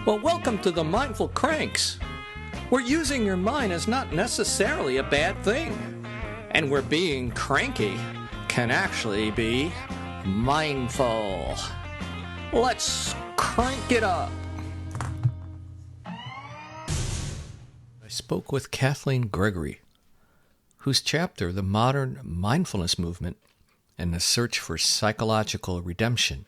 Well, welcome to the Mindful Cranks, where using your mind is not necessarily a bad thing, and where being cranky can actually be mindful. Let's crank it up. I spoke with Kathleen Gregory, whose chapter, The Modern Mindfulness Movement and the Search for Psychological Redemption,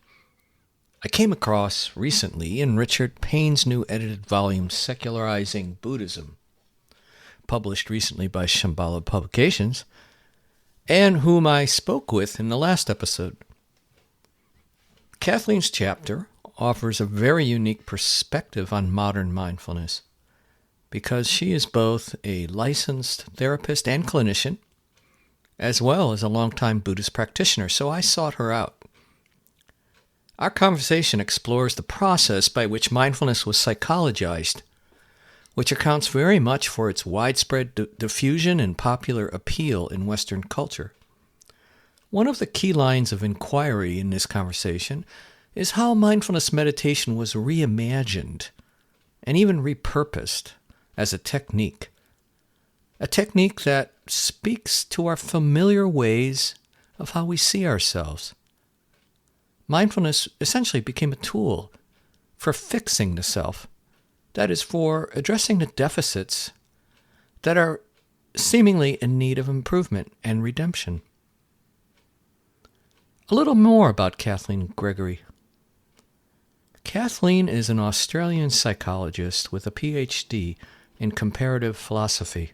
I came across recently in Richard Payne's new edited volume, Secularizing Buddhism, published recently by Shambala Publications, and whom I spoke with in the last episode. Kathleen's chapter offers a very unique perspective on modern mindfulness because she is both a licensed therapist and clinician, as well as a longtime Buddhist practitioner, so I sought her out. Our conversation explores the process by which mindfulness was psychologized, which accounts very much for its widespread diffusion and popular appeal in Western culture. One of the key lines of inquiry in this conversation is how mindfulness meditation was reimagined and even repurposed as a technique that speaks to our familiar ways of how we see ourselves. Mindfulness essentially became a tool for fixing the self, that is, for addressing the deficits that are seemingly in need of improvement and redemption. A little more about Kathleen Gregory. Kathleen is an Australian psychologist with a PhD in Comparative Philosophy.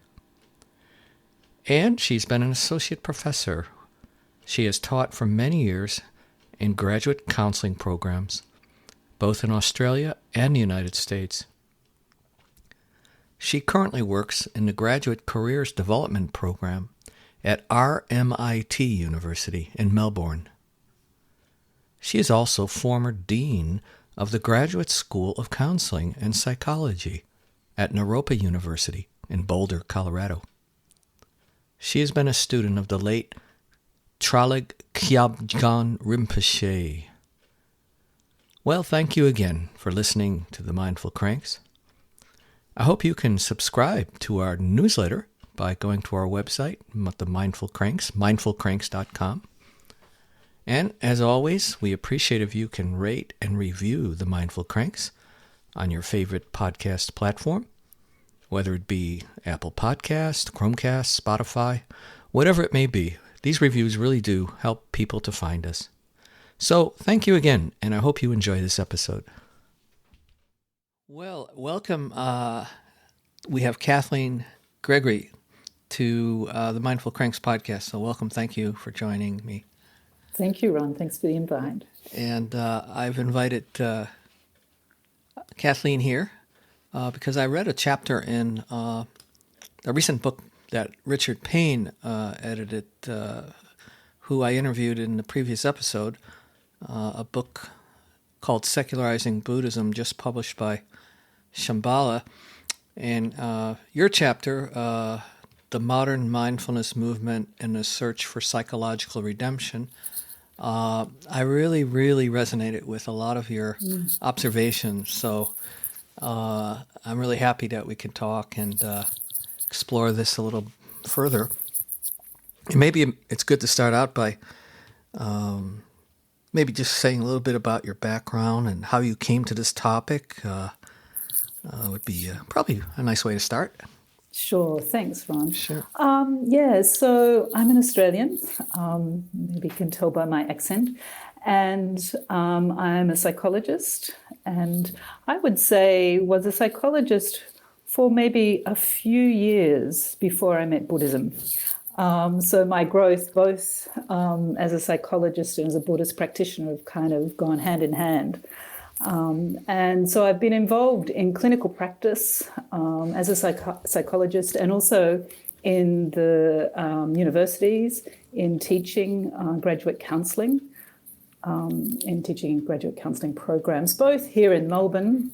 And she's been an associate professor. She has taught for many years in graduate counseling programs, both in Australia and the United States. She currently works in the Graduate Careers Development Program at RMIT University in Melbourne. She is also former Dean of the Graduate School of Counselling and Psychology at Naropa University in Boulder, Colorado. She has been a student of the late Traleg Kyabgon Rinpoche. Well, thank you again for listening to the Mindful Cranks. I hope you can subscribe to our newsletter by going to our website, the Mindful Cranks, mindfulcranks.com. And as always, we appreciate if you can rate and review the Mindful Cranks on your favorite podcast platform, whether it be Apple Podcast, Chromecast, Spotify, whatever it may be. These reviews really do help people to find us. So thank you again, and I hope you enjoy this episode. Well, welcome. We have Kathleen Gregory to the Mindful Cranks podcast. So welcome. Thank you for joining me. Thank you, Ron. Thanks for the invite. And I've invited Kathleen here because I read a chapter in a recent book that Richard Payne edited, who I interviewed in the previous episode, a book called Secularizing Buddhism, just published by Shambala. And your chapter, The Modern Mindfulness Movement and the Search for Psychological Redemption, I really, really resonated with a lot of your observations. So I'm really happy that we can talk and explore this a little further. And maybe it's good to start out by maybe just saying a little bit about your background and how you came to this topic. Would be probably a nice way to start. Sure. Thanks, Ron. Sure. So I'm an Australian, maybe you can tell by my accent, and I'm a psychologist, and I would say was a psychologist for maybe a few years before I met Buddhism. So my growth, both as a psychologist and as a Buddhist practitioner, have kind of gone hand in hand. And so I've been involved in clinical practice as a psychologist, and also in the universities in teaching graduate counselling, in teaching graduate counselling programs, both here in Melbourne,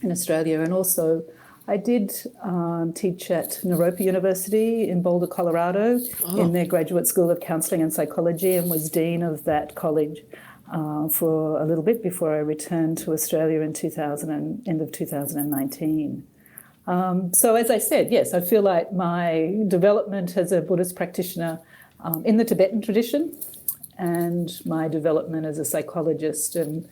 in Australia, and also I did teach at Naropa University in Boulder, Colorado, in their Graduate School of Counselling and Psychology, and was dean of that college. for a little bit before I returned to Australia in end of 2019. So as I said, yes, I feel like my development as a Buddhist practitioner in the Tibetan tradition and my development as a psychologist and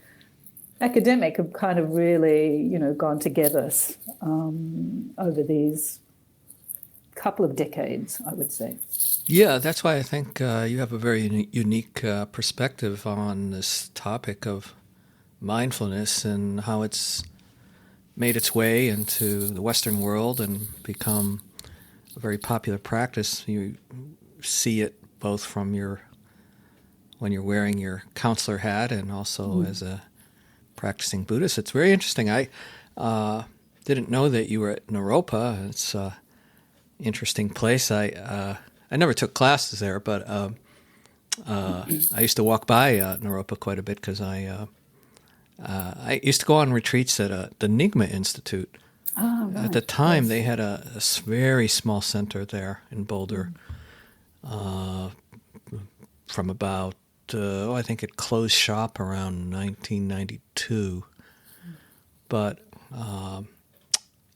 academic have kind of really, gone together over these couple of decades, I would say. Yeah, that's why I think you have a very unique perspective on this topic of mindfulness and how it's made its way into the Western world and become a very popular practice. You see it both from when you're wearing your counselor hat and also as a practicing Buddhist. It's very interesting. I didn't know that you were at Naropa. It's an interesting place. I never took classes there, but I used to walk by Naropa quite a bit because I used to go on retreats at the Nyingma Institute. Oh, right. At the time, they had a very small center there in Boulder from about, I think it closed shop around 1992. But,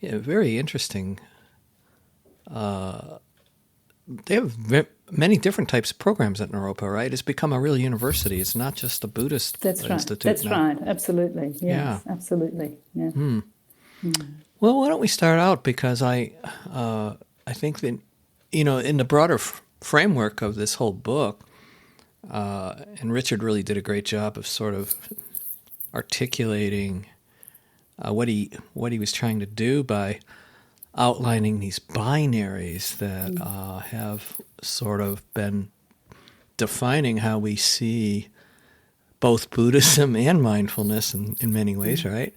very interesting. They have many different types of programs at Naropa, right? It's become a real university. It's not just a Buddhist institute. That's now. right. Absolutely. Yes, yeah. Absolutely. Yeah. Well, why don't we start out? Because I think that, in the broader framework of this whole book, and Richard really did a great job of sort of articulating what he was trying to do by outlining these binaries that have sort of been defining how we see both Buddhism and mindfulness in many ways, right?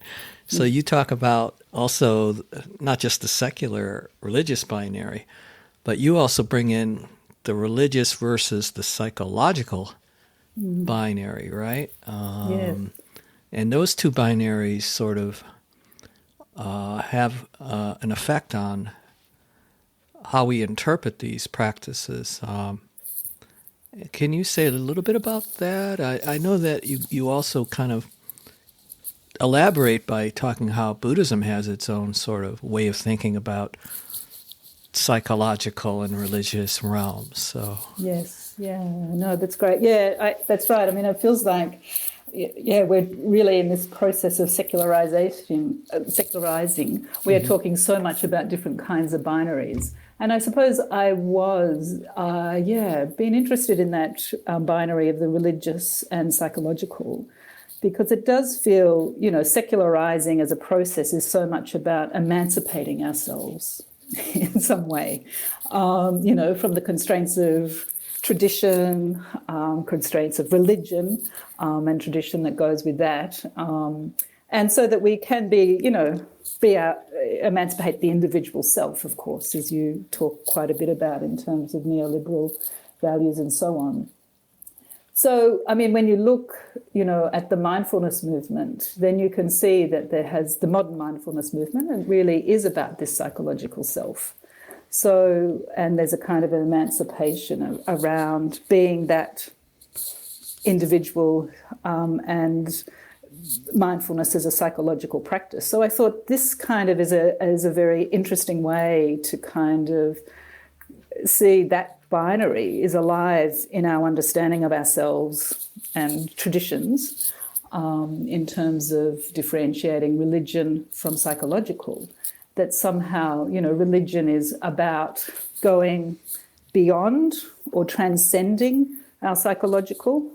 So you talk about also not just the secular religious binary, but you also bring in the religious versus the psychological binary, right? Yes. And those two binaries sort of have an effect on how we interpret these practices. Can you say a little bit about that? I know that you also kind of elaborate by talking how Buddhism has its own sort of way of thinking about psychological and religious realms. So yes, yeah, no, that's great. Yeah, that's right. I mean, it feels like, we're really in this process of secularizing. We are talking so much about different kinds of binaries. And I suppose I was, being interested in that binary of the religious and psychological, because it does feel, secularizing as a process is so much about emancipating ourselves in some way, from the constraints of tradition, constraints of religion, and tradition that goes with that. And so that we can emancipate the individual self, of course, as you talk quite a bit about in terms of neoliberal values and so on. So, I mean, when you look, at the mindfulness movement, then you can see that there has the modern mindfulness movement, and really is about this psychological self. So, and there's a kind of emancipation around being that individual, and mindfulness as a psychological practice. So I thought this kind of is a very interesting way to kind of see that binary is alive in our understanding of ourselves and traditions, in terms of differentiating religion from psychological. That somehow, religion is about going beyond or transcending our psychological.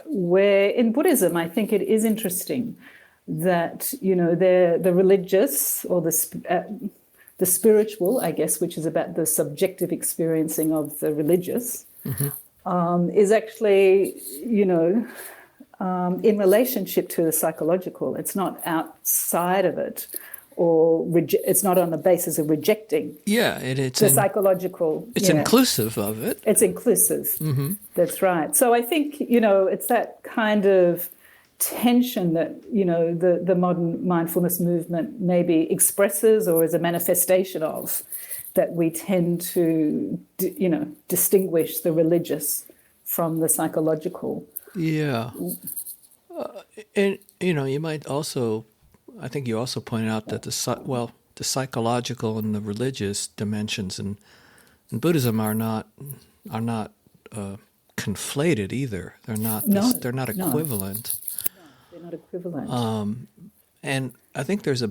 Where in Buddhism, I think it is interesting that, the religious or the spiritual, I guess, which is about the subjective experiencing of the religious, is actually, in relationship to the psychological. It's not outside of it, or it's not on the basis of rejecting it's the psychological. It's inclusive of it. It's inclusive. That's right. So I think, it's that kind of tension that, the modern mindfulness movement maybe expresses or is a manifestation of, that we tend to, distinguish the religious from the psychological. Yeah. And, you might also, I think you also pointed out that the psychological and the religious dimensions in Buddhism are not conflated either. They're not they're not equivalent. No, they're not equivalent. And I think there's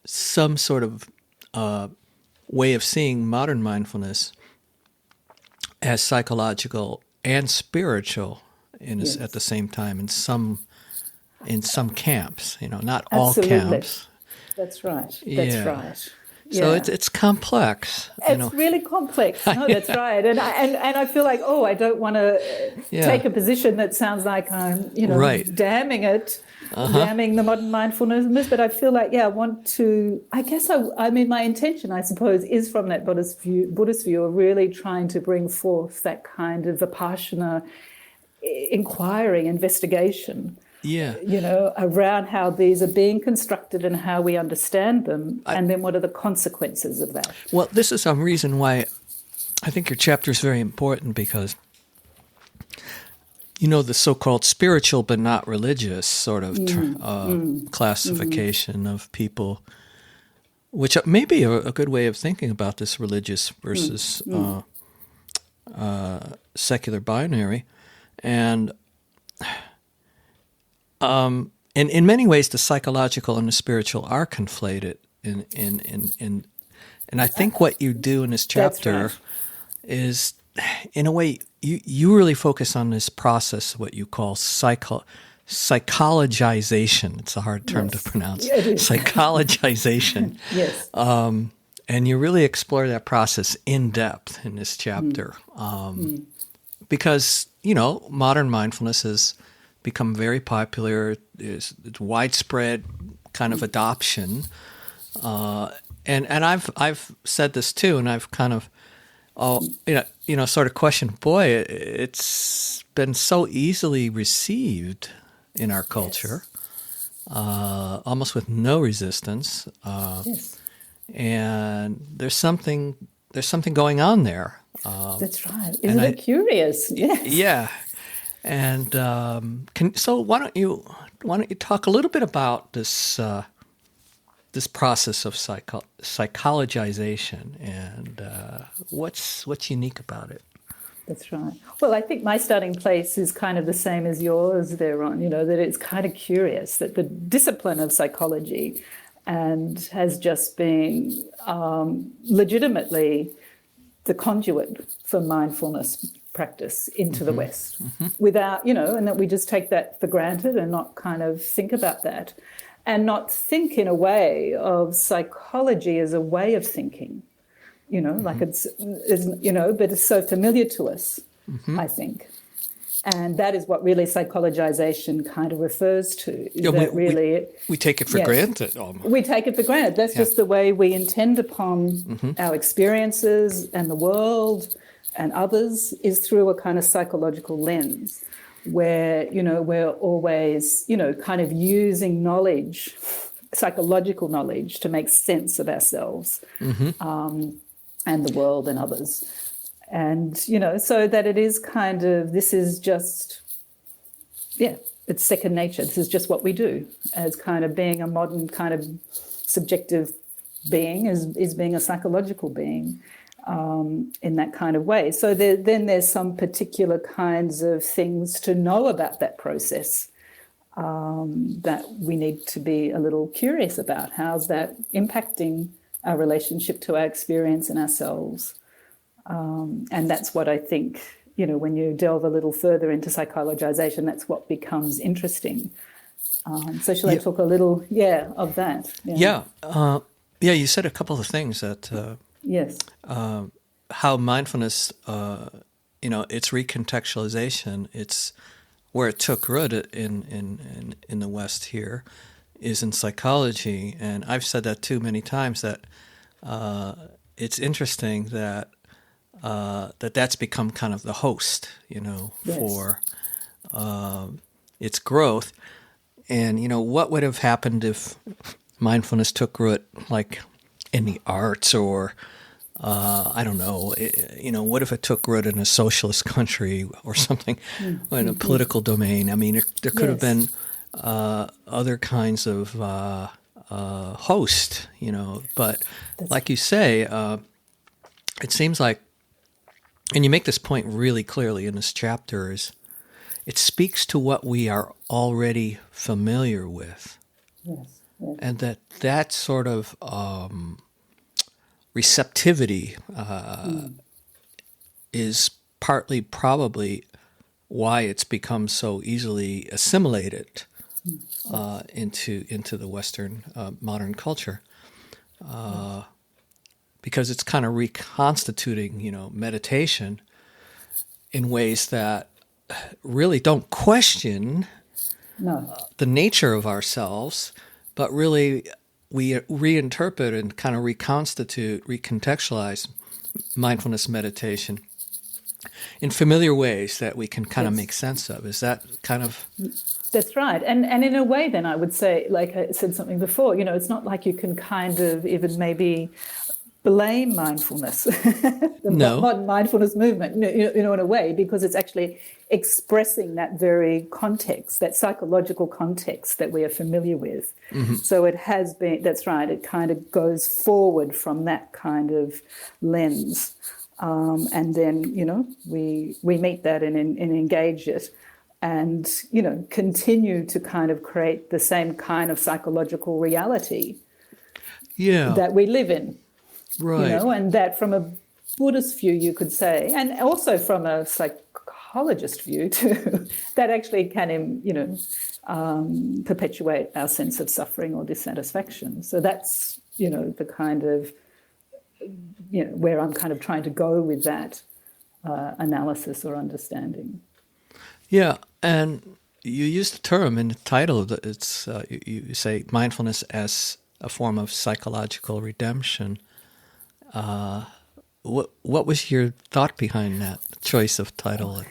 some sort of way of seeing modern mindfulness as psychological and spiritual at the same time in some camps. Not all camps. That's right. Yeah. That's right. So Yeah. it's complex. It's really complex. No, that's right. And I feel like, I don't want to take a position that sounds like I'm, Right. damning it, damning the modern mindfulness movement. But I feel like, I want to, I mean, my intention, I suppose, is from that Buddhist view of really trying to bring forth that kind of Vipassana inquiry, investigation. Yeah. Around how these are being constructed and how we understand them, and then what are the consequences of that. Well, this is some reason why I think your chapter is very important, because, the so-called spiritual but not religious sort of classification of people, which may be a good way of thinking about this religious versus secular binary. And in many ways, the psychological and the spiritual are conflated. And I think what you do in this chapter is, in a way, you really focus on this process, what you call psychologization. It's a hard term to pronounce. It is. Psychologization. Yes. And you really explore that process in depth in this chapter. Because, modern mindfulness has become very popular. It's widespread kind of adoption, and I've said this too, and I've kind of sort of questioned. Boy, it's been so easily received in our culture, almost with no resistance. Yes. And there's something going on there. That's right. Isn't it curious? Yes. Yeah. And so why don't you talk a little bit about this process of psychologization and what's unique about it? That's right. Well, I think my starting place is kind of the same as yours there, Ron, that it's kind of curious that the discipline of psychology has just been legitimately the conduit for mindfulness practice into the West without, and that we just take that for granted and not kind of think about that and not think in a way of psychology as a way of thinking, like it's but it's so familiar to us, I think. And that is what really psychologization kind of refers to. We take it for granted. We take it for granted. That's just the way we intend upon our experiences and the world and others, is through a kind of psychological lens where, we're always, kind of using knowledge, psychological knowledge, to make sense of ourselves and the world and others. And, so that it is kind of, this is just, it's second nature. This is just what we do as kind of being a modern kind of subjective being, is being a psychological being. In that kind of way. So then there's some particular kinds of things to know about that process that we need to be a little curious about. How's that impacting our relationship to our experience and ourselves? And that's what I think, when you delve a little further into psychologization, that's what becomes interesting. So shall I talk a little, of that? Yeah. You said a couple of things that... Yes. How mindfulness, its recontextualization, it's where it took root in the West here, is in psychology. And I've said that too many times, that it's interesting that that's become kind of the host, for its growth. And, what would have happened if mindfulness took root, like in the arts or I don't know, what if it took root in a socialist country or something, or in a political domain? I mean, there could have been other kinds of host, but like you say, it seems like, and you make this point really clearly in this chapter, is it speaks to what we are already familiar with. Yes. And that sort of receptivity is partly probably why it's become so easily assimilated into the Western modern culture, because it's kind of reconstituting, meditation in ways that really don't question the nature of ourselves, but really we reinterpret and kind of recontextualize mindfulness meditation in familiar ways that we can kind of make sense of. Is that kind of... That's right. And in a way, then, I would say, like I said something before, it's not like you can kind of even maybe blame mindfulness, the modern mindfulness movement, in a way, because it's actually expressing that very context, that psychological context that we are familiar with. Mm-hmm. So it has been, that's right, it kind of goes forward from that kind of lens. And then, we meet that and engage it and, continue to kind of create the same kind of psychological reality that we live in. Right. And that from a Buddhist view, you could say, and also from a psychologist view too, that actually can, perpetuate our sense of suffering or dissatisfaction. So that's, the kind of, where I'm kind of trying to go with that analysis or understanding. Yeah, and you use the term in the title. It's you say mindfulness as a form of psychological redemption. What was your thought behind that choice of title?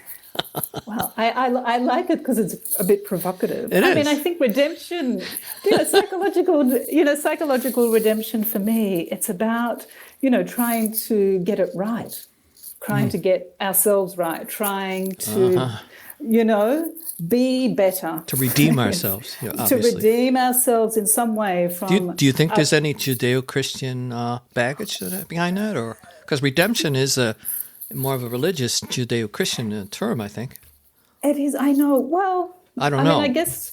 Well, I like it because it's a bit provocative. It is. I mean, I think redemption, psychological redemption for me, it's about, trying to get it right, trying to get ourselves right, trying to, be better. To redeem ourselves, obviously. To redeem ourselves in some way from... Do you think there's any Judeo-Christian baggage behind that? Or because redemption is more of a religious Judeo-Christian term, I think. It is, I know. Well, I don't know. I guess...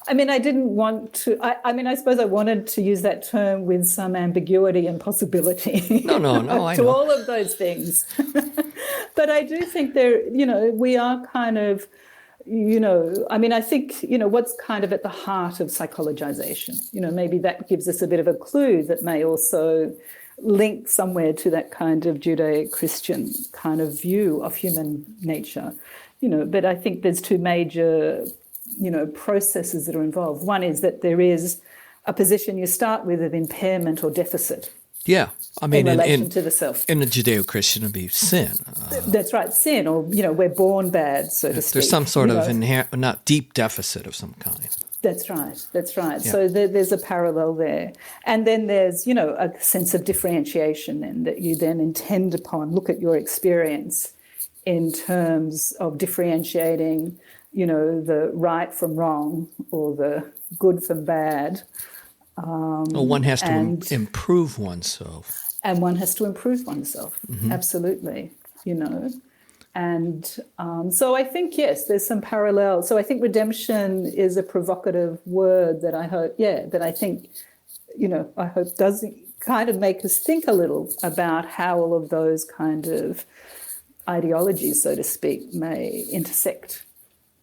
I didn't want to... I suppose I wanted to use that term with some ambiguity and possibility. No, I know. To all of those things. But I do think we are kind of... I think, what's kind of at the heart of psychologization, maybe that gives us a bit of a clue that may also link somewhere to that kind of Judeo-Christian kind of view of human nature, but I think there's two major, processes that are involved. One is that there is a position you start with of impairment or deficit. Yeah. In relation to the self. In the Judeo-Christian, it would be sin. That's right, sin, or, we're born bad, so to speak. There's some sort of inherent, not deep deficit of some kind. That's right. Yeah. So there's a parallel there. And then there's, a sense of differentiation then that you then intend upon, look at your experience in terms of differentiating, the right from wrong or the good from bad. One has to improve oneself. And one has to improve oneself, absolutely, And so I think, yes, there's some parallel. So I think redemption is a provocative word that I hope, I hope does kind of make us think a little about how all of those kind of ideologies, so to speak, may intersect.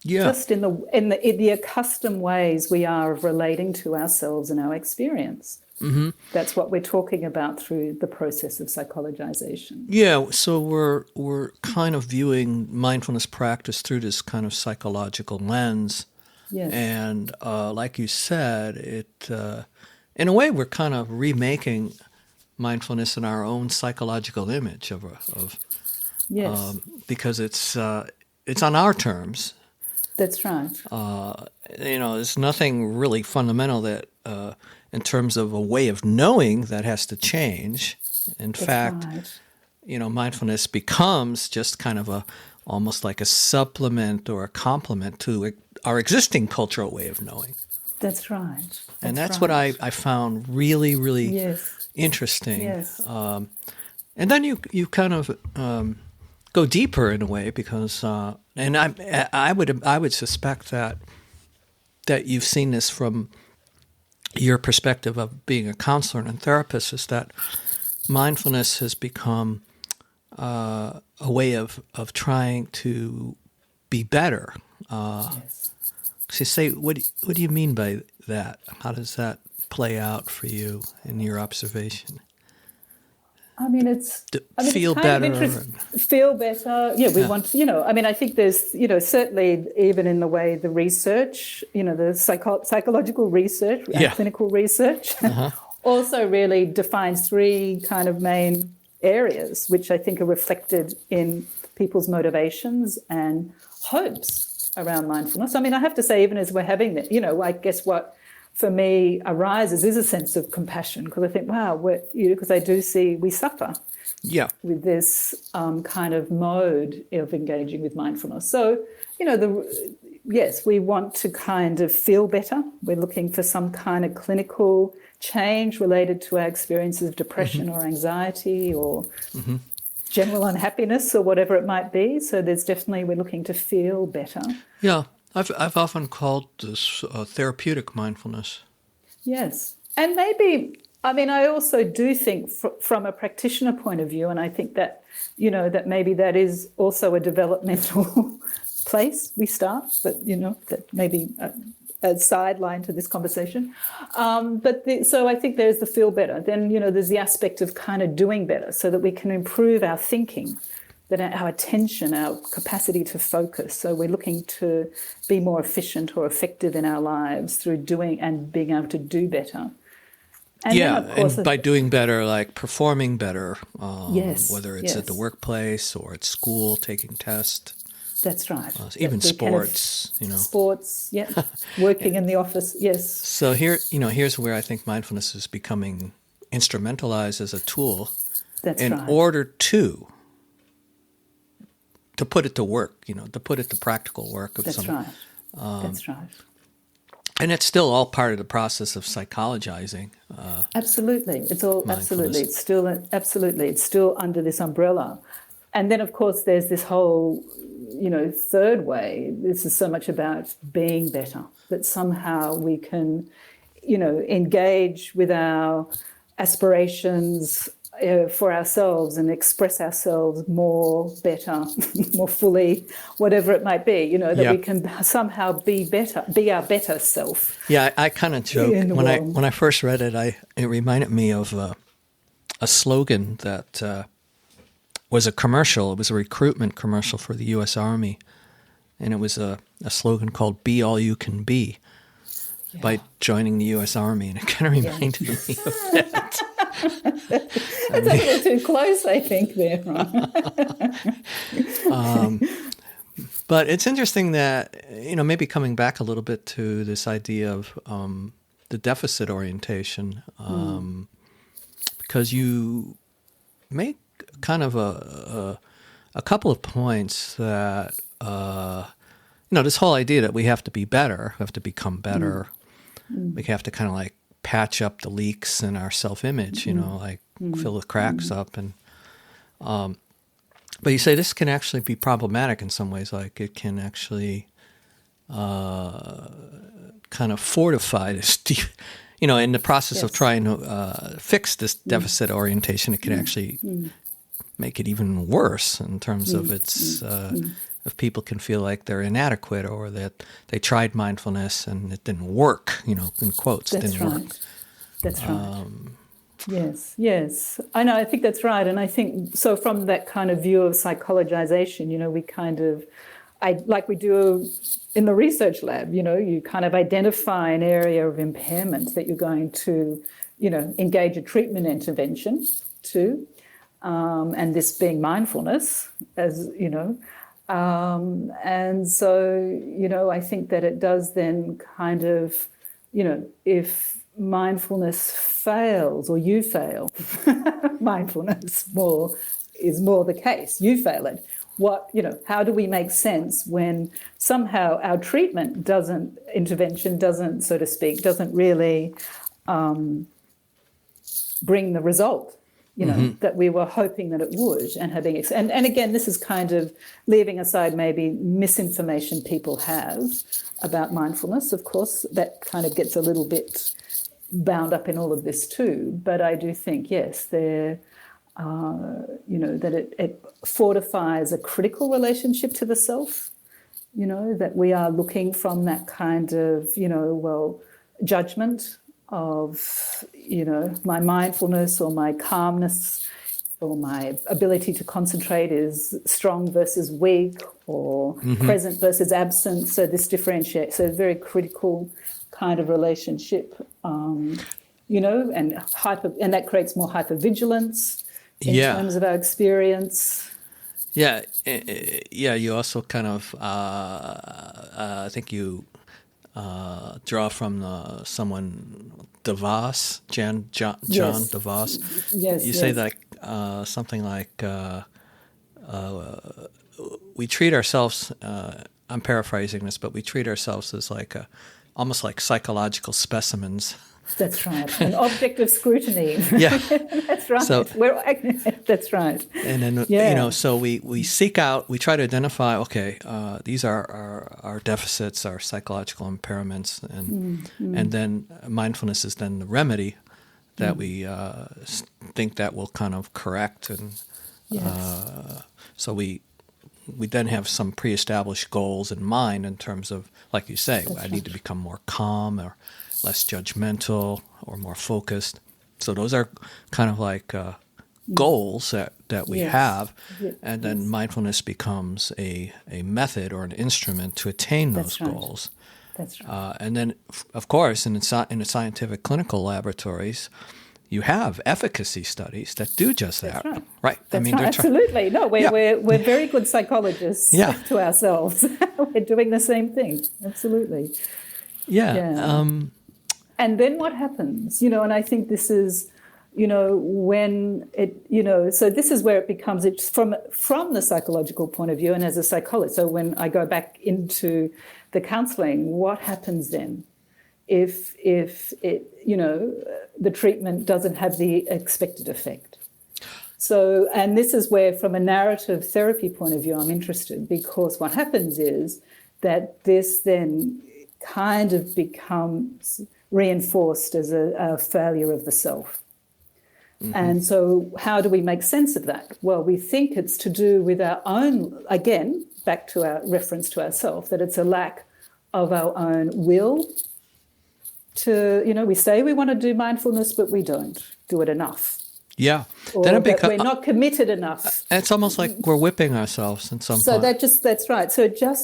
Yeah. Just in the accustomed ways we are of relating to ourselves and our experience. Mm-hmm. That's what we're talking about through the process of psychologization. Yeah, so we're kind of viewing mindfulness practice through this kind of psychological lens. Yes. And like you said, it in a way we're kind of remaking mindfulness in our own psychological image of yes. Because it's on our terms. That's right. There's nothing really fundamental that in terms of a way of knowing that has to change. In fact, mindfulness becomes just kind of almost like a supplement or a complement to our existing cultural way of knowing. That's right. And that's what I found really, really interesting. Yes. And then you kind of go deeper in a way because, and I would suspect that you've seen this from your perspective of being a counselor and therapist, is that mindfulness has become a way of trying to be better. So say, what do you mean by that? How does that play out for you in your observation? I mean, it's feel better. Feel better. Yeah, we want. I think there's, certainly even in the way the research, the psychological research, clinical research, also really defines three kind of main areas, which I think are reflected in people's motivations and hopes around mindfulness. I mean, I have to say, even as we're having that, I guess what for me arises is a sense of compassion, because I think, wow, because I do see we suffer with this kind of mode of engaging with mindfulness. So, we want to kind of feel better. We're looking for some kind of clinical change related to our experiences of depression or anxiety or general unhappiness or whatever it might be. So there's definitely, we're looking to feel better. Yeah. I've often called this therapeutic mindfulness. Yes. And maybe, I also do think from a practitioner point of view, and I think that, that maybe that is also a developmental place we start, but, that maybe a sideline to this conversation. So I think there's the feel better. Then, there's the aspect of kind of doing better so that we can improve our thinking, that our attention, our capacity to focus. So we're looking to be more efficient or effective in our lives through doing and being able to do better. And then, of course, and by doing better, like performing better, whether it's at the workplace or at school, taking tests. That's right. Even sports, Sports, working in the office, yes. So here's where I think mindfulness is becoming instrumentalized as a tool in order to put it to work, to put it to practical work. That's right. And it's still all part of the process of psychologizing. Absolutely. It's all absolutely. It's still under this umbrella. And then, of course, there's this whole, third way. This is so much about being better, that somehow we can, engage with our aspirations for ourselves and express ourselves more better, more fully, whatever it might be, that we can somehow be our better self. Yeah, I kind of joke when I first read it. It reminded me of a slogan that was a commercial. It was a recruitment commercial for the U.S. Army, and it was a slogan called "Be All You Can Be" by joining the U.S. Army, and it kind of reminded me of that. That's a little too close, I think, there. But it's interesting that, maybe coming back a little bit to this idea of the deficit orientation, because you make kind of a couple of points that, this whole idea that we have to be better, we have to become better, we have to kind of like patch up the leaks in our self-image, fill the cracks up. And but you say this can actually be problematic in some ways, like it can actually kind of fortify this, in the process of trying to fix this deficit orientation, it can actually make it even worse in terms of its if people can feel like they're inadequate or that they tried mindfulness and it didn't work, in quotes, didn't work. That's right. Yes. I know, I think that's right. And I think, so from that kind of view of psychologization, we kind of, like we do in the research lab, you kind of identify an area of impairment that you're going to, engage a treatment intervention to, and this being mindfulness, as, and so, I think that it does then kind of, if mindfulness fails or you fail, mindfulness is more the case. You fail it. How do we make sense when somehow our intervention doesn't, so to speak, doesn't really bring the result, that we were hoping that it would, and again, this is kind of leaving aside maybe misinformation people have about mindfulness. Of course, that kind of gets a little bit bound up in all of this too. But I do think, yes, that it fortifies a critical relationship to the self, that we are looking from that kind of, judgment of, my mindfulness or my calmness or my ability to concentrate is strong versus weak or present versus absent. So this differentiates. So a very critical kind of relationship, and that creates more hypervigilance in terms of our experience. Yeah. You also kind of, I think you draw from someone, DeVos, John DeVos. Yes. You say that something like we treat ourselves. I'm paraphrasing this, but we treat ourselves as almost like psychological specimens. That's right. An object of scrutiny. Yeah. That's right. So, that's right. And then, so we seek out, we try to identify, these are our deficits, our psychological impairments, and then mindfulness is then the remedy that we think that will kind of correct. And so we then have some pre-established goals in mind in terms of, like you say, I need to become more calm or less judgmental or more focused. So those are kind of like goals that we have, and then mindfulness becomes a method or an instrument to attain those goals. That's right. And then, of course, in the scientific clinical laboratories, you have efficacy studies that do just that. That's right. That's right. Absolutely. No, we're very good psychologists to ourselves. We're doing the same thing. Absolutely. Yeah. And then what happens? And I think this is, when it, so this is where it becomes, it's from the psychological point of view and as a psychologist. So when I go back into the counselling, what happens then if it, the treatment doesn't have the expected effect? So, and this is where from a narrative therapy point of view, I'm interested, because what happens is that this then kind of becomes reinforced as a failure of the self. And so how do we make sense of that? Well, we think it's to do with our own, again, back to our reference to ourself, that it's a lack of our own will to, we say we want to do mindfulness, but we don't do it enough. Yeah. Or then that we're not committed enough. It's almost like we're whipping ourselves in some point. So that's right. So this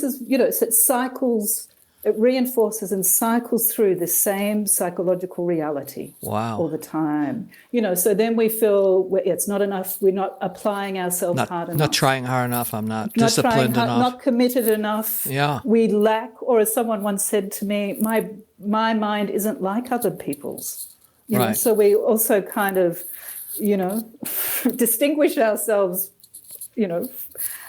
is, so it cycles. It reinforces and cycles through the same psychological reality all the time. So then we feel it's not enough. We're not applying ourselves hard enough. Not trying hard enough. I'm not disciplined enough. Not committed enough. Yeah. We lack, or as someone once said to me, my mind isn't like other people's. Right. So we also kind of, distinguish ourselves,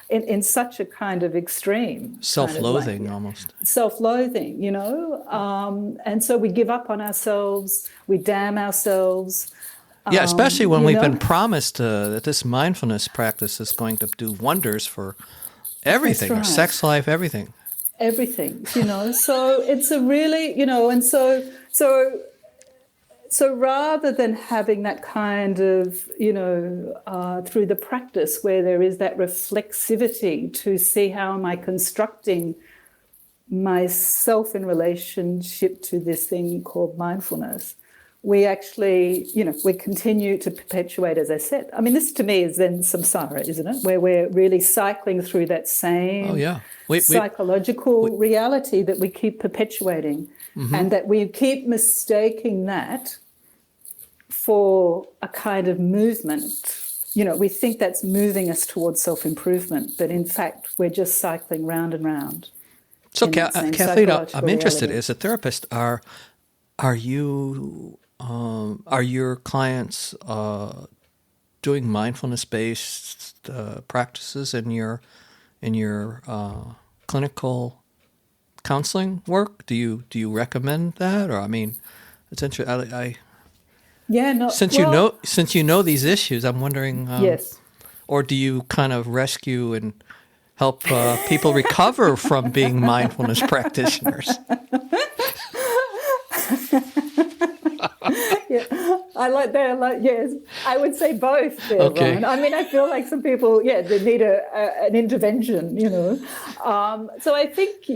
in such a kind of extreme. Self-loathing kind of almost. Self-loathing, and so we give up on ourselves, we damn ourselves. Yeah, especially when we've been promised that this mindfulness practice is going to do wonders for everything, our sex life, everything. Everything, so it's a really, and so rather than having that kind of, through the practice where there is that reflexivity to see how am I constructing myself in relationship to this thing called mindfulness, we actually, we continue to perpetuate, as I said. I mean, this to me is then samsara, isn't it? Where we're really cycling through that same psychological reality that we keep perpetuating. And that we keep mistaking that for a kind of movement. We think that's moving us towards self-improvement, but in fact, we're just cycling round and round. So, Kathleen, I'm interested, as a therapist, are are your clients doing mindfulness-based practices in your clinical counseling work? Do you recommend that? Or I mean, it's interesting. Yeah, no. Since you know these issues, I'm wondering. Yes. Or do you kind of rescue and help people recover from being mindfulness practitioners? Yeah, I like that. Yes, I would say both there, Okay. Ron. I mean, I feel like some people, they need an intervention, So I think,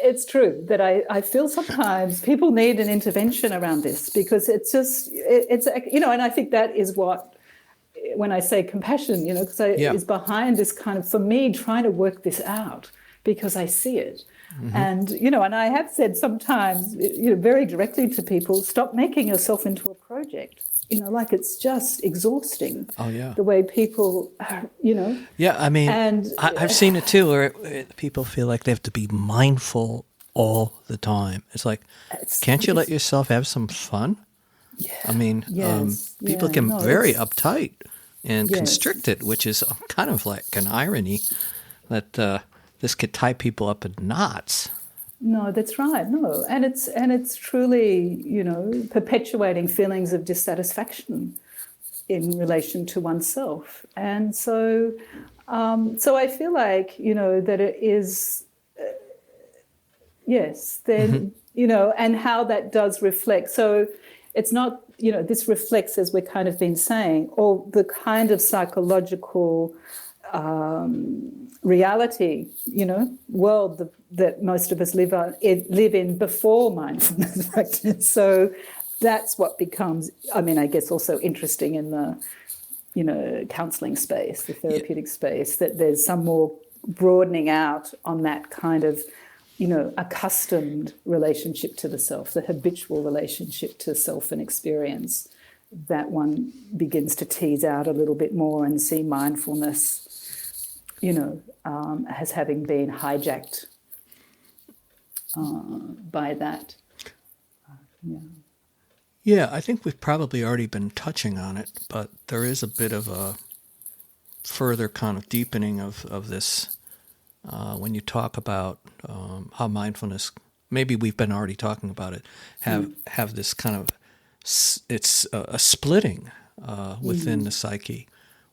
it's true that I feel sometimes people need an intervention around this because it's just, and I think that is what, when I say compassion, because is behind this kind of, for me, trying to work this out because I see it. Mm-hmm. And, and I have said sometimes, very directly to people, stop making yourself into a project. Like it's just exhausting. Oh, yeah. The way people, Yeah, I mean, and I've seen it too, where people feel like they have to be mindful all the time. It's like, can't you let yourself have some fun? Yeah. I mean, people can very uptight and constricted, which is kind of like an irony that this could tie people up in knots. No, that's right. No, and it's truly, perpetuating feelings of dissatisfaction in relation to oneself. And so I feel like, that it is, then, and how that does reflect. So it's not, this reflects, as we're kind of been saying, all the kind of psychological reality, world that most of us live in before mindfulness practice. So that's what becomes, I guess also interesting in the, counselling space, the therapeutic space, that there's some more broadening out on that kind of, accustomed relationship to the self, the habitual relationship to self and experience, that one begins to tease out a little bit more and see mindfulness, as having been hijacked by that. Yeah, I think we've probably already been touching on it, but there is a bit of a further kind of deepening of this when you talk about how mindfulness, maybe we've been already talking about it, have this kind of, it's a splitting within the psyche,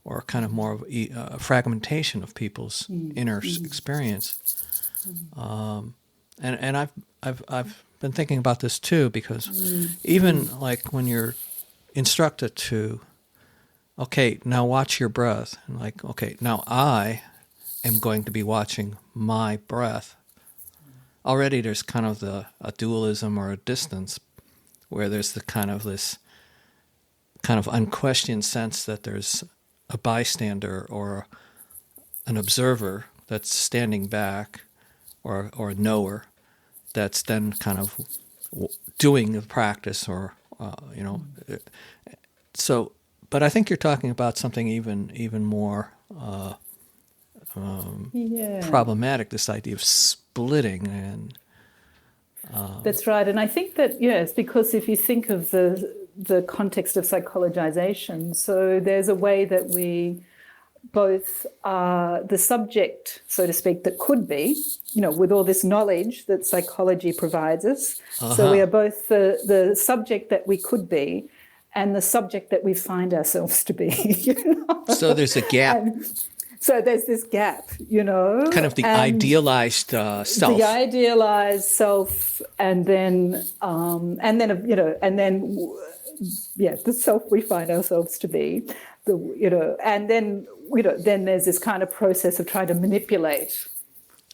or kind of more of a fragmentation of people's inner experience. And I've been thinking about this too, because even like when you're instructed to, okay, now watch your breath, and like, okay, now I am going to be watching my breath. Already there's kind of a dualism or a distance, where there's this kind of unquestioned sense that there's a bystander or an observer that's standing back, or a knower that's then kind of doing the practice, or So, but I think you're talking about something even more problematic. This idea of splitting, and that's right. And I think that it's because if you think of the context of psychologization, so there's a way that we both are the subject, so to speak, that could be, with all this knowledge that psychology provides us. So we are both the subject that we could be and the subject that we find ourselves to be. So there's a gap. So there's this gap, kind of the idealized self. The idealized self, and then the self we find ourselves to be, and then then there's this kind of process of trying to manipulate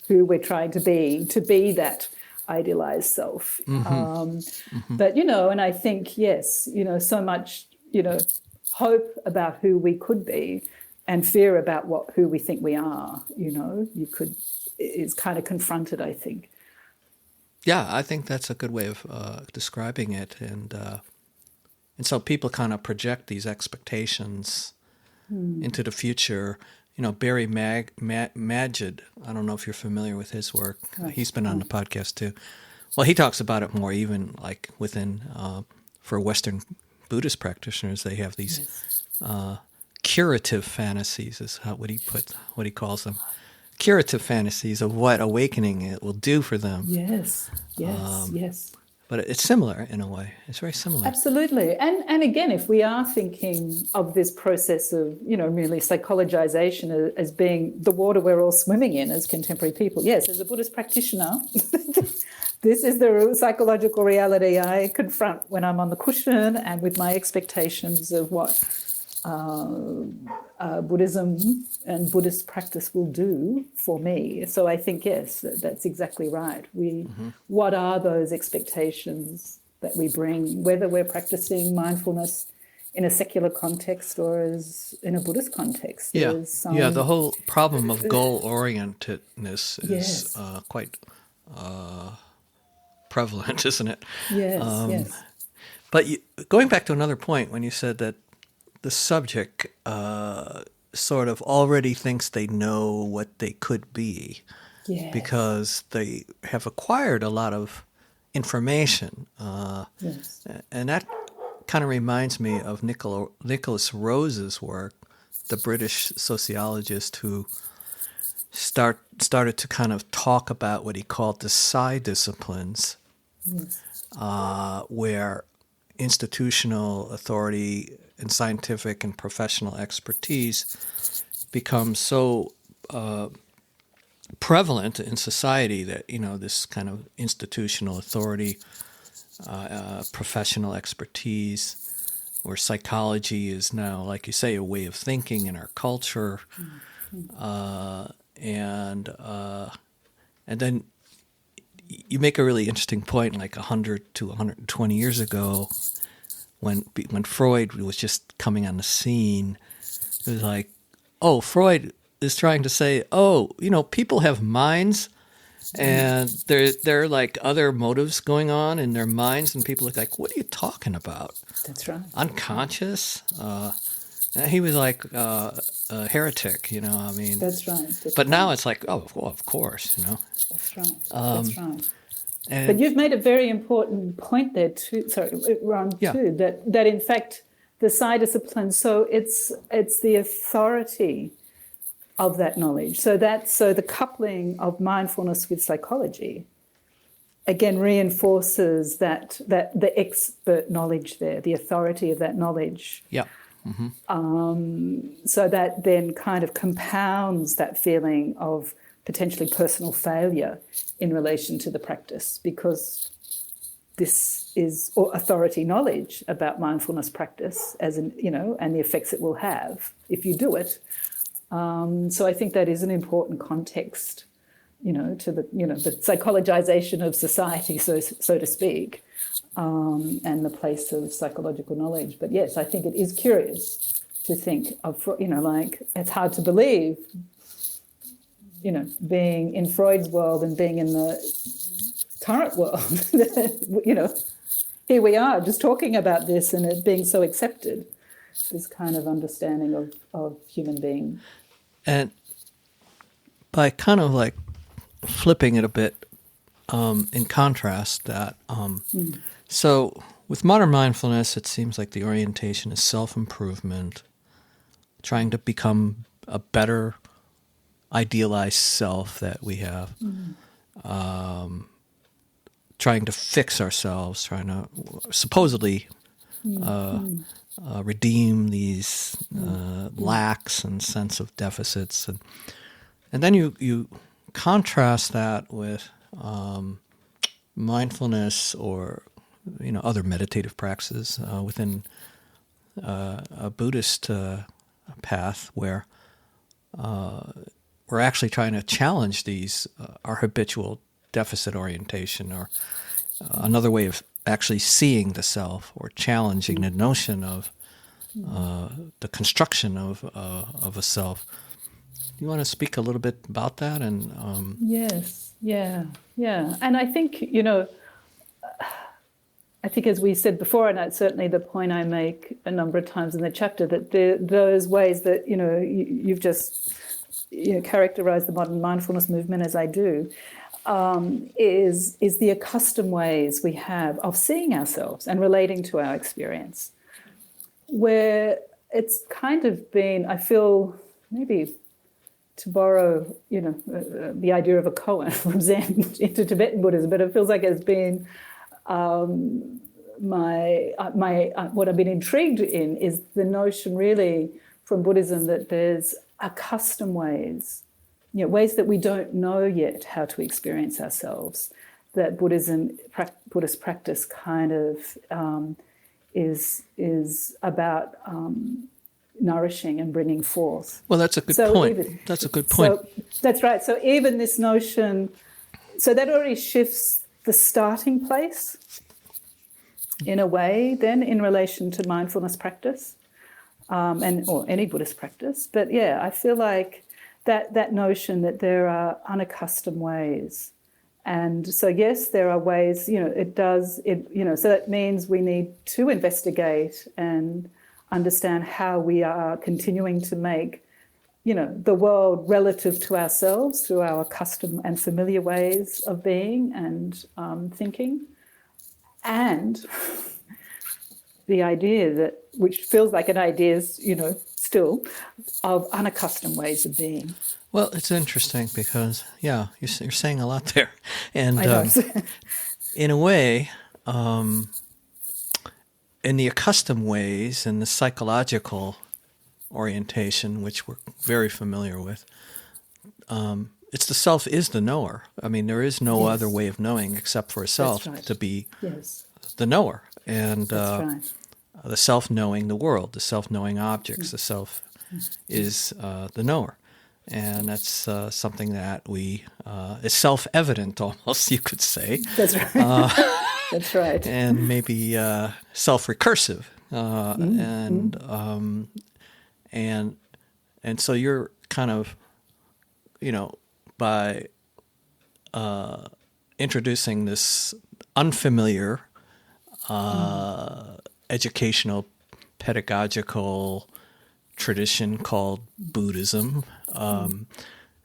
who we're trying to be that idealized self. But and I think so much hope about who we could be, and fear about who we think we are, is kind of confronted, I think. Yeah, I think that's a good way of describing it, and so people kind of project these expectations into the future. Barry Magid, I don't know if you're familiar with his work. He's been on the podcast too, Well, he talks about it more even like within, for Western Buddhist practitioners, they have these curative fantasies, is what he calls them. Curative fantasies of what awakening it will do for them. Yes, yes. But it's similar in a way. It's very similar. Absolutely. And again, if we are thinking of this process of, really psychologization as being the water we're all swimming in as contemporary people, yes, as a Buddhist practitioner, this is the psychological reality I confront when I'm on the cushion and with my expectations of what Buddhism and Buddhist practice will do for me. So I think, yes, that's exactly right. What are those expectations that we bring, whether we're practicing mindfulness in a secular context or as in a Buddhist context? The whole problem of goal-orientedness is quite prevalent, isn't it? Yes. But going back to another point, when you said that the subject sort of already thinks they know what they could be, because they have acquired a lot of information. And that kind of reminds me of Nicholas Rose's work, the British sociologist who started to kind of talk about what he called the psi disciplines, where institutional authority and scientific and professional expertise becomes so prevalent in society that, this kind of institutional authority, professional expertise, where psychology is now, like you say, a way of thinking in our culture. And then you make a really interesting point, like 100 to 120 years ago, when Freud was just coming on the scene. It was like, Freud is trying to say, people have minds, and there are like other motives going on in their minds, and people are like, what are you talking about? That's right. Unconscious? He was like a heretic, That's right. But now it's like, of course, That's right. That's right. And, but you've made a very important point there too. Sorry, Ron, too. That in fact the psi discipline. So it's the authority of that knowledge. So the coupling of mindfulness with psychology again reinforces that the expert knowledge there, the authority of that knowledge. Yeah. Mm-hmm. So that then kind of compounds that feeling of potentially personal failure in relation to the practice, because this is authority knowledge about mindfulness practice and the effects it will have if you do it. So I think that is an important context, to the psychologization of society, so to speak, and the place of psychological knowledge. But yes, I think it is curious to think of, like it's hard to believe, being in Freud's world and being in the current world, here we are just talking about this and it being so accepted, this kind of understanding of human being. And by kind of like flipping it a bit, in contrast that, so with modern mindfulness, it seems like the orientation is self-improvement, trying to become a better idealized self that we have, trying to fix ourselves, trying to supposedly redeem these lacks and sense of deficits, and then you contrast that with mindfulness or other meditative practices within a Buddhist path where we're actually trying to challenge these our habitual deficit orientation, or another way of actually seeing the self, or challenging the notion of the construction of a self. Do you want to speak a little bit about that? And yes, yeah, and I think I think as we said before, and that's certainly the point I make a number of times in the chapter, that those ways that you've just characterized the modern mindfulness movement as I do, is the accustomed ways we have of seeing ourselves and relating to our experience, where it's kind of been, I feel, maybe to borrow, the idea of a koan from Zen into Tibetan Buddhism, but it feels like it's been what I've been intrigued in is the notion really from Buddhism that there's accustomed ways, ways that we don't know yet how to experience ourselves, that Buddhist practice kind of is about nourishing and bringing forth. Well, that's a good point. That's a good point. So, that's right. So even this notion, so that already shifts the starting place in a way then in relation to mindfulness practice or any Buddhist practice. But yeah, I feel like that notion that there are unaccustomed ways. And so, yes, there are ways, so that means we need to investigate and understand how we are continuing to make, the world relative to ourselves through our accustomed and familiar ways of being and thinking. And the idea that, which feels like an idea, still, of unaccustomed ways of being. Well, it's interesting because, you're saying a lot there. And in a way, in the accustomed ways and the psychological orientation, which we're very familiar with, it's the self is the knower. I mean, there is no other way of knowing except for a self to be the knower. And the self knowing the world, the self knowing objects, the self is the knower. And that's something that is self-evident almost, you could say. That's right. That's right. And maybe self-recursive. And so you're kind of, by introducing this unfamiliar educational, pedagogical tradition called Buddhism,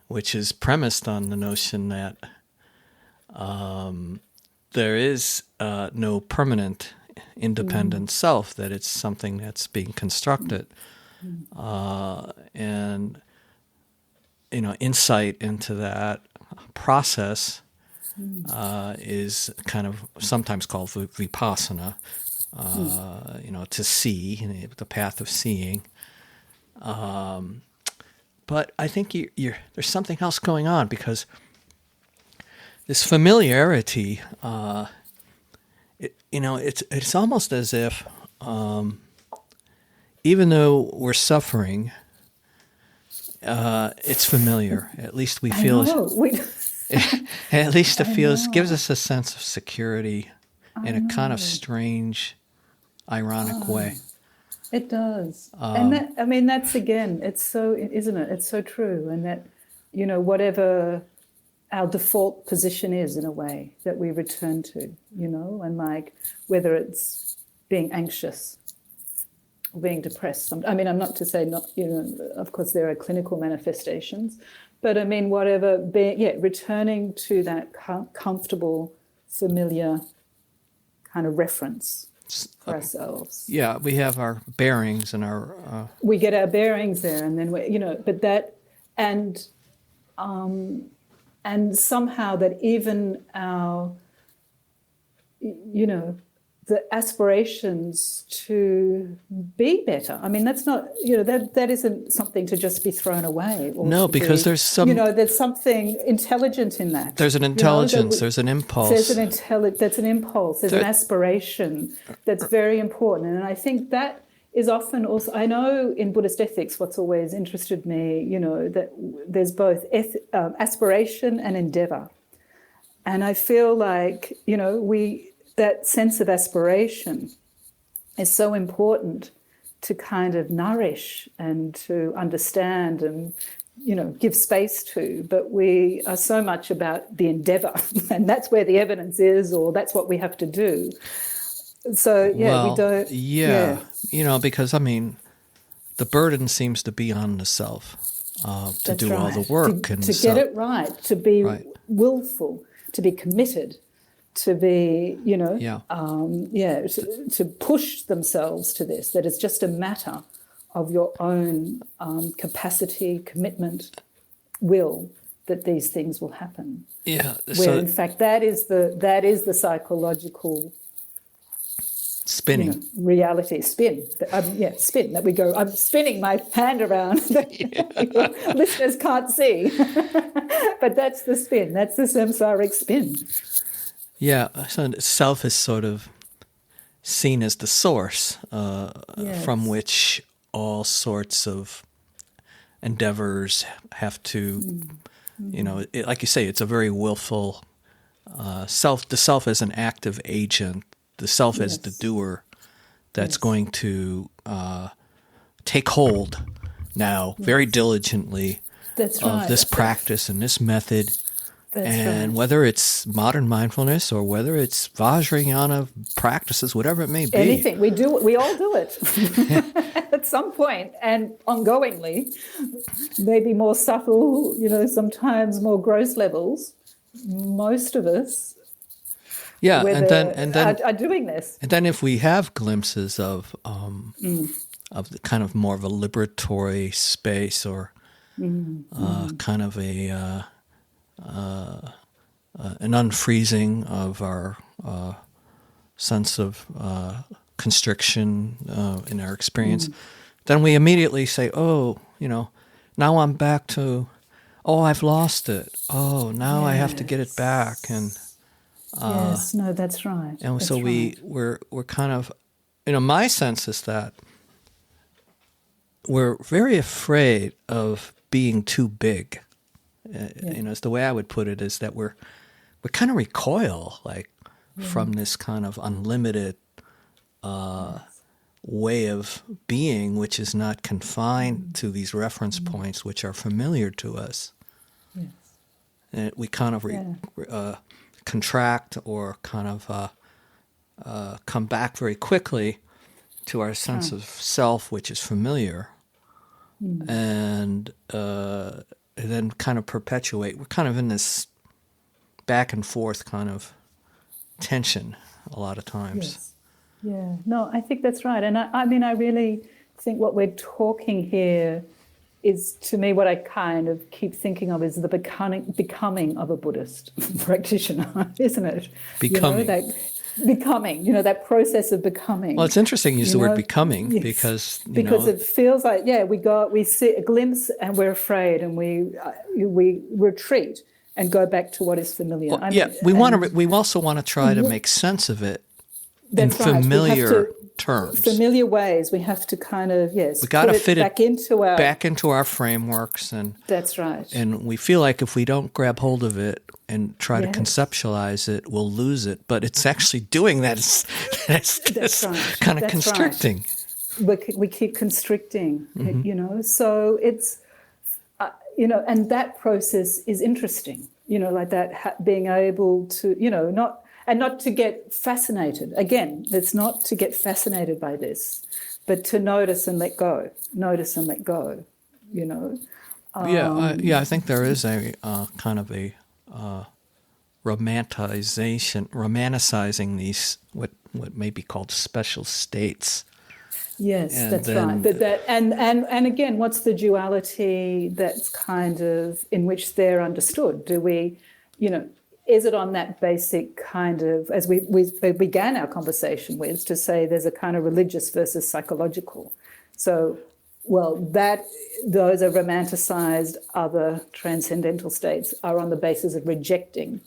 which is premised on the notion that there is no permanent independent self, that it's something that's being constructed. And, insight into that process is kind of sometimes called vipassana, to see, the path of seeing. But I think there's something else going on, because this familiarity, it's almost as if even though we're suffering, it's familiar. At least we feel at least it gives us a sense of security in a kind of strange, ironic way. It does. And that's again, it's so, isn't it? It's so true. And that, whatever our default position is in a way that we return to, and like whether it's being anxious or being depressed. I'm not to say not, of course there are clinical manifestations, but whatever, returning to that comfortable, familiar kind of reference for ourselves. Yeah, we have our bearings and our... we get our bearings there, and then but that, and somehow that even our, the aspirations to be better. That's not, that isn't something to just be thrown away. No, because there's some... there's something intelligent in that. There's an intelligence, there's an impulse. That's an impulse, there's an aspiration that's very important. And I think that is often also, I know in Buddhist ethics what's always interested me, that there's both aspiration and endeavor. And I feel like, that sense of aspiration is so important to kind of nourish and to understand and, give space to. But we are so much about the endeavor, and that's where the evidence is, or that's what we have to do. So, we don't... Yeah, because, the burden seems to be on the self to do all the work. To get it right, to be willful, to be committed, to be, to push themselves to this, that it's just a matter of your own capacity, commitment, will, that these things will happen. Yeah. Where in fact that is the psychological spinning reality, spin that we go. I'm spinning my hand around that listeners can't see, but that's the spin. That's the samsaric spin. Yeah, so self is sort of seen as the source from which all sorts of endeavors have to, like you say, it's a very willful self. The self as an active agent, the self as the doer that's going to take hold now very diligently of this practice and this method. Whether it's modern mindfulness or whether it's Vajrayana practices, whatever it may be. Anything. We all do it at some point and ongoingly, maybe more subtle, sometimes more gross levels. Most of us and then are doing this. And then if we have glimpses of the kind of more of a liberatory space or kind of an unfreezing of our sense of constriction in our experience, then we immediately say, now I'm back to, I've lost it. Now I have to get it back. And yes, no, that's right. And that's so we're kind of, my sense is that we're very afraid of being too big. It's the way I would put it is that we kind of recoil from this kind of unlimited way of being, which is not confined to these reference points which are familiar to us. Yes. And we kind of contract or kind of come back very quickly to our sense of self, which is familiar, and then kind of perpetuate. We're kind of in this back and forth kind of tension a lot of times. Yes. Yeah. No, I think that's right. And I mean, I really think what we're talking here is, to me, what I kind of keep thinking of is the becoming of a Buddhist practitioner, isn't it? Becoming. That process of becoming. Well, it's interesting you use the word becoming because it feels like we see a glimpse and we're afraid and we retreat and go back to what is familiar. Well, we also want to try to make sense of it in familiar terms, familiar ways. We have to kind of we got to fit it back into our frameworks, and that's right. And we feel like if we don't grab hold of it and try to conceptualize it, we'll lose it. But it's actually doing that. That's right. Kind of constricting. Right. We keep constricting, So it's, and that process is interesting, like that being able to, not to get fascinated. Again, it's not to get fascinated by this, but to notice and let go. Notice and let go, I think there is a kind of a romanticizing these what may be called special states. Yes, that's right. But and again, what's the duality that's kind of in which they're understood? Do we, is it on that basic kind of, as we began our conversation with, to say there's a kind of religious versus psychological? So, those are romanticized, other transcendental states are on the basis of rejecting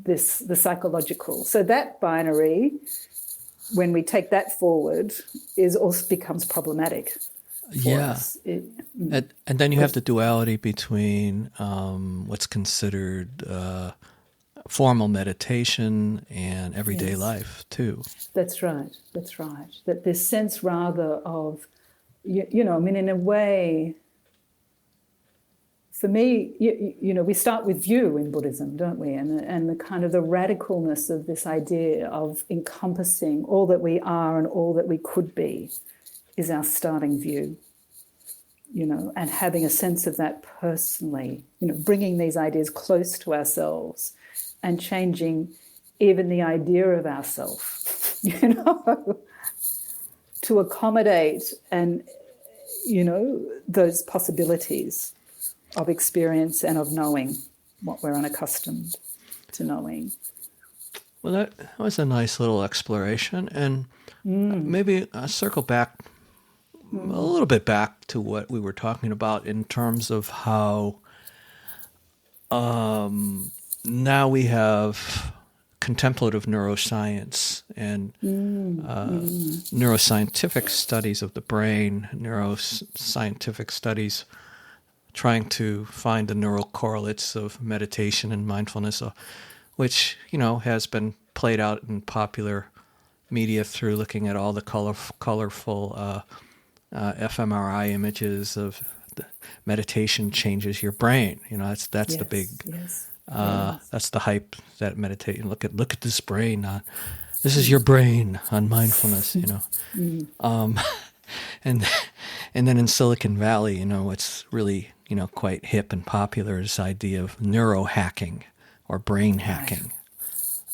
the psychological. So that binary, when we take that forward, also becomes problematic. Us. And then you have the duality between what's considered formal meditation and everyday life too. That's right. That this sense rather of, in a way, for me, we start with view in Buddhism, don't we? And the kind of the radicalness of this idea of encompassing all that we are and all that we could be is our starting view. and having a sense of that personally, bringing these ideas close to ourselves and changing even the idea of ourself, to accommodate and, those possibilities of experience and of knowing what we're unaccustomed to knowing. Well, that was a nice little exploration, and maybe circle back a little bit back to what we were talking about in terms of how now we have contemplative neuroscience and neuroscientific studies of the brain, neuroscientific studies trying to find the neural correlates of meditation and mindfulness, which, has been played out in popular media through looking at all the colorful fMRI images of the meditation changes your brain. That's the big, that's the hype that meditation. Look at this brain. This is your brain on mindfulness. And then in Silicon Valley, it's really quite hip and popular, this idea of neurohacking or brain hacking.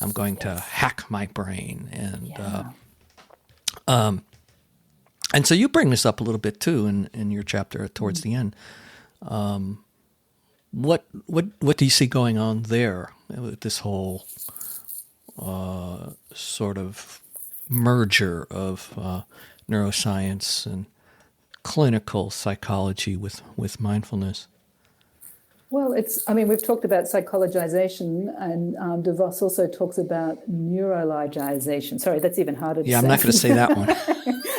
I'm going to hack my brain, and so you bring this up a little bit too in your chapter towards the end. What do you see going on there with this whole sort of merger of neuroscience and clinical psychology with mindfulness? Well, we've talked about psychologization, and DeVos also talks about neurologization. Sorry, that's even harder to say. Yeah, I'm not going to say that one.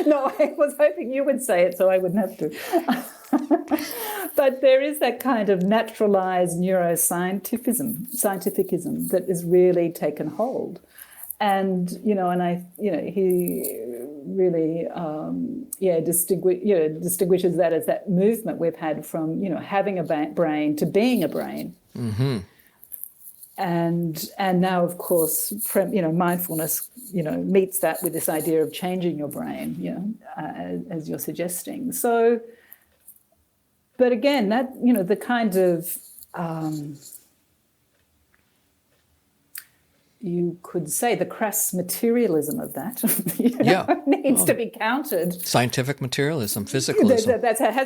No, I was hoping you would say it so I wouldn't have to. But there is that kind of naturalized neuroscientificism that has really taken hold. And, he really, distinguishes that as that movement we've had from, having a brain to being a brain. Mm-hmm. And now, of course, mindfulness, meets that with this idea of changing your brain, as you're suggesting. So, but again, that, the kind of, you could say the crass materialism of that needs to be countered. Scientific materialism, physicalism.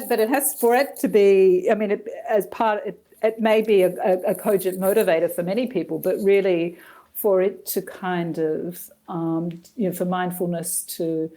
But it has, for it to be, it may be a cogent motivator for many people, but really for it to kind of, for mindfulness to,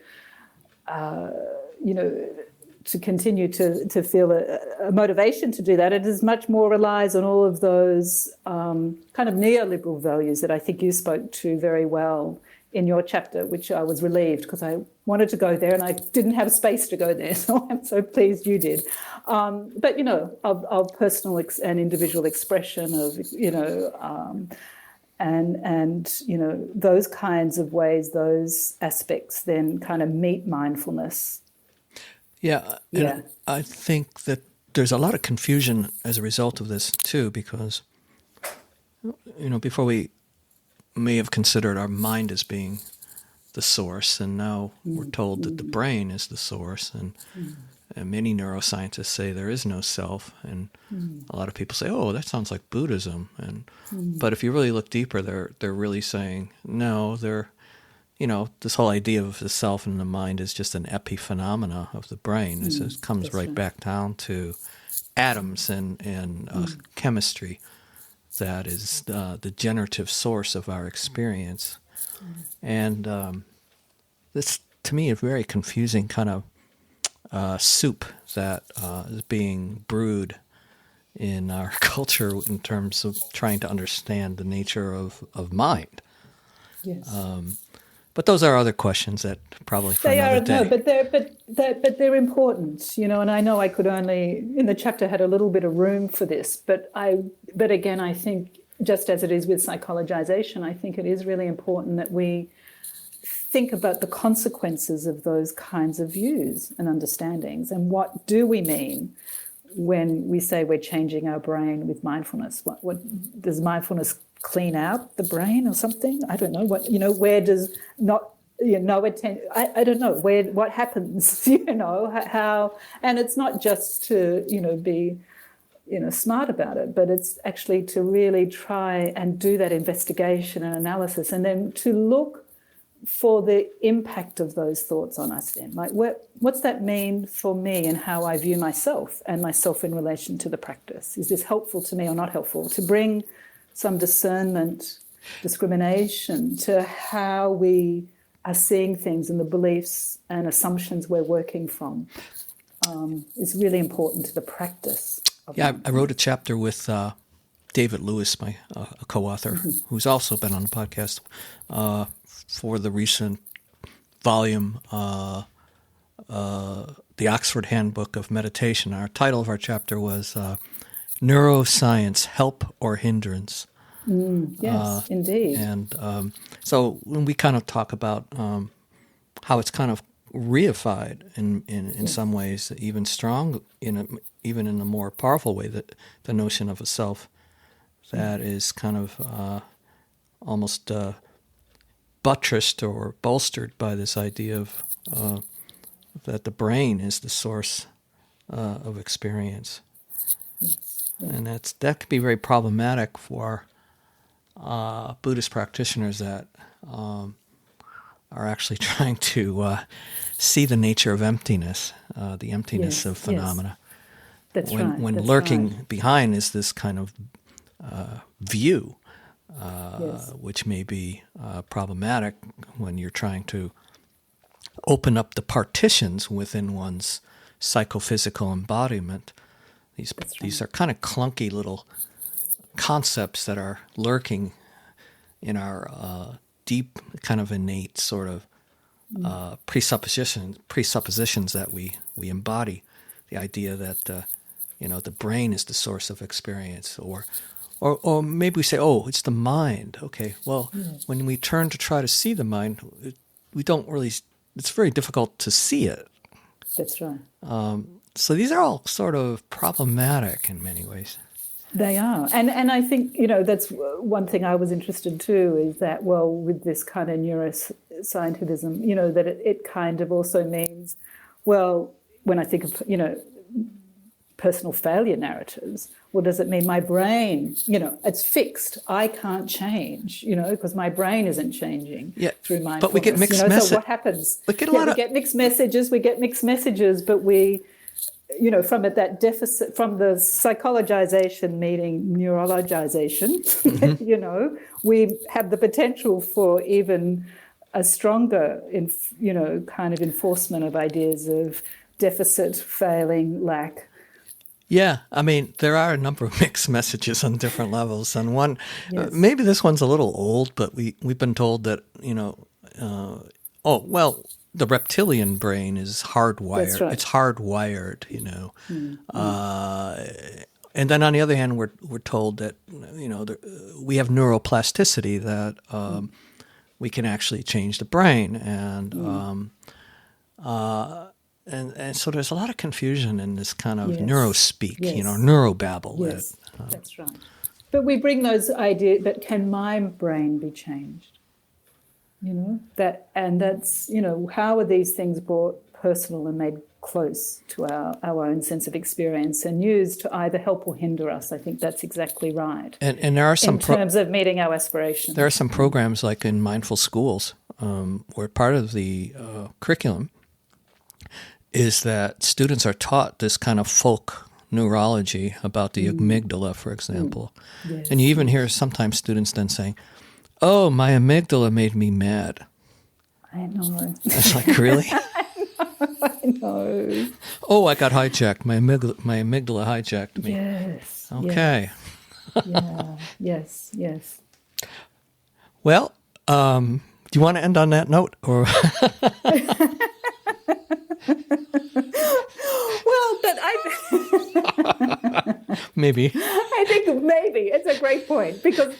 to continue to feel a motivation to do that, it is much more relies on all of those kind of neoliberal values that I think you spoke to very well in your chapter, which I was relieved because I wanted to go there and I didn't have space to go there, so I'm so pleased you did. But, of personal and individual expression of, and those kinds of ways, those aspects then kind of meet mindfulness. Yeah, and I think that there's a lot of confusion as a result of this too, because, before we may have considered our mind as being the source, and now we're told that the brain is the source, and many neuroscientists say there is no self, and a lot of people say, oh, that sounds like Buddhism, but if you really look deeper, they're really saying, no, this whole idea of the self and the mind is just an epiphenomena of the brain. It comes right back down to atoms and chemistry. That is the generative source of our experience. And this, to me, is a very confusing kind of soup that is being brewed in our culture in terms of trying to understand the nature of mind. Yes. But those are other questions that probably for another day. No, but they're important, and I know I could only, in the chapter, had a little bit of room for this, but again, I think just as it is with psychologization, I think it is really important that we think about the consequences of those kinds of views and understandings, and what do we mean when we say we're changing our brain with mindfulness? What does mindfulness clean out the brain or something? I don't know. Where does not no attention. I don't know what happens, how, and it's not just to, be, smart about it, but it's actually to really try and do that investigation and analysis, and then to look for the impact of those thoughts on us then. Like, what's that mean for me and how I view myself and myself in relation to the practice? Is this helpful to me or not helpful? To bring some discernment, discrimination to how we are seeing things and the beliefs and assumptions we're working from is really important to the practice. I wrote a chapter with David Lewis, my a co-author, who's also been on the podcast, for the recent volume, the Oxford Handbook of Meditation. Our title of our chapter was Neuroscience, Help or Hindrance? Yes, indeed. And so when we kind of talk about how it's kind of reified in some ways, even strong, even in a more powerful way, that the notion of a self that is kind of almost buttressed or bolstered by this idea of that the brain is the source of experience. And that could be very problematic for Buddhist practitioners that are actually trying to see the nature of emptiness, the emptiness of phenomena. That's when lurking behind is this kind of view, which may be problematic when you're trying to open up the partitions within one's psychophysical embodiment. These are kind of clunky little concepts that are lurking in our deep, kind of innate sort of presuppositions that we embody. The idea that the brain is the source of experience, or maybe we say, oh, it's the mind. Okay, well, when we turn to try to see the mind, we don't really. It's very difficult to see it. That's right. So these are all sort of problematic in many ways. They are. And I think, that's one thing I was interested too, is that, well, with this kind of neuroscientificism, that it kind of also means, well, when I think of, personal failure narratives, well, does it mean my brain, it's fixed, I can't change, because my brain isn't changing through mindfulness. But we get mixed messages. So what happens? We get mixed messages, but we, from that deficit, from the psychologization meeting neurologization, we have the potential for even a stronger, kind of enforcement of ideas of deficit, failing, lack. Yeah, I mean, there are a number of mixed messages on different levels. And one, maybe this one's a little old, but we've been told that, the reptilian brain is hardwired. That's right. It's hardwired, and then on the other hand, we're told that, we have neuroplasticity, that we can actually change the brain. And so there's a lot of confusion in this kind of neurospeak, neurobabble. Yes, that's right. But we bring those ideas that can my brain be changed? That's how are these things brought personal and made close to our own sense of experience and used to either help or hinder us? I think that's exactly right. And there are some in terms of meeting our aspirations. There are some programs like in mindful schools where part of the curriculum is that students are taught this kind of folk neurology about the amygdala, for example. Yes. And you even hear sometimes students then saying, oh, my amygdala made me mad. I know. It's like, really? I know. Oh, I got hijacked. My amygdala hijacked me. Yes. Okay. Yes. Yes. Well, do you want to end on that note? Or well, but maybe. I think maybe. It's a great point because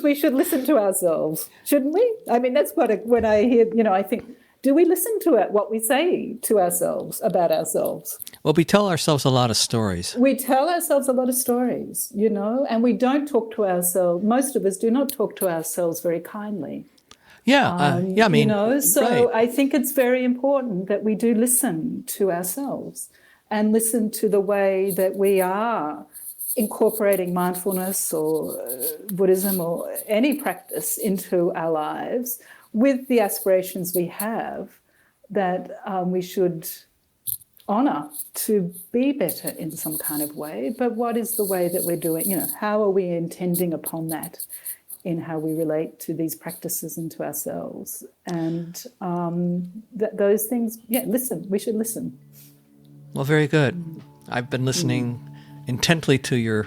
we should listen to ourselves, shouldn't we? I mean, that's when I hear, I think, do we listen to what we say to ourselves about ourselves? Well, we tell ourselves a lot of stories. We tell ourselves a lot of stories, and we don't talk to ourselves. Most of us do not talk to ourselves very kindly. I mean, so right. I think it's very important that we do listen to ourselves and listen to the way that we are incorporating mindfulness or Buddhism or any practice into our lives with the aspirations we have that we should honour to be better in some kind of way. But what is the way that we're doing? How are we intending upon that in how we relate to these practices and to ourselves? And those things, listen. We should listen. Well, very good. I've been listening intently to your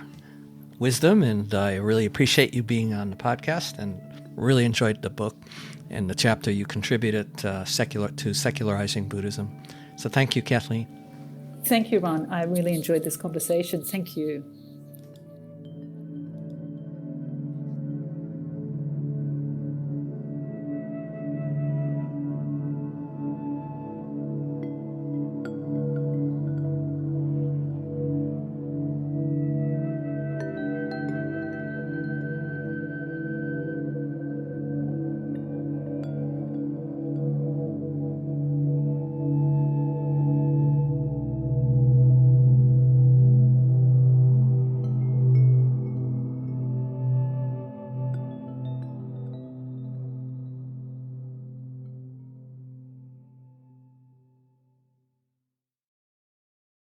wisdom, and I really appreciate you being on the podcast, and really enjoyed the book and the chapter you contributed to Secularizing Buddhism. So thank you, Kathleen. Thank you, Ron. I really enjoyed this conversation. Thank you.